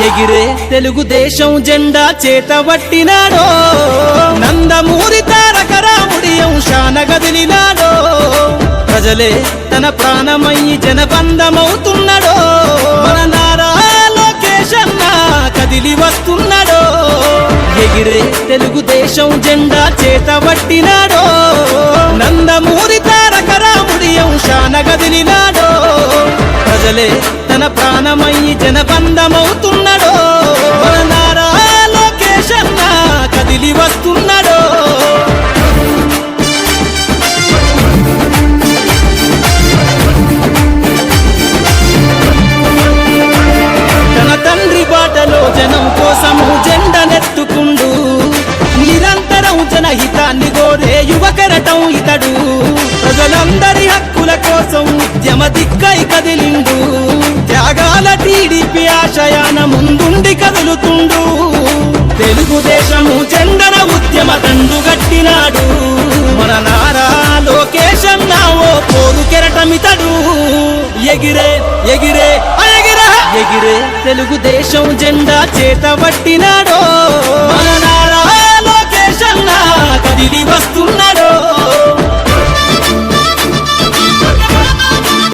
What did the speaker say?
ఎగిరే తెలుగుదేశం జెండా చేతబట్టినాడో నందమూరి తారక రాముడి అంశాన గదిలినాడో ప్రజలే తన ప్రాణమయ్యి జనబంధమవుతున్నాడో మన నారా లోకేష్ అన్న కదిలి వస్తున్నాడో ఎగిరే తెలుగుదేశం జెండా చేతబట్టినాడో నందమూరి తారక రాముడి అంశాన గదిలినాడో ప్రజలే తన ప్రాణమయ్యి జనబంధమవుతున్నాడో మన నారా లోకేష్ అన్న కదిలి వస్తున్నాడో తన తండ్రి బాటలో జనం కోసము జెండనెత్తుకుండు నిరంతరం జనహితాన్ని కోరే యువకరటం ఇతడు ప్రజలందరి హక్కుల కోసం ఉద్యమ దిక్కై కదిలిండు త్యాగాల టీడీపీ ఆశయాన ముందుండి కదులుతుండు తెలుగుదేశము జెండన ఉద్యమ దండు గట్టినాడు మన నారా లోకేష్ అన్న ఓ పోరు కెరటమితడు ఎగిరే ఎగిరే ఎగిరే ఎగిరే తెలుగుదేశం జెండా చేతబట్టినాడో మన నారా లోకేష్ అన్న కదిలి వస్తున్నా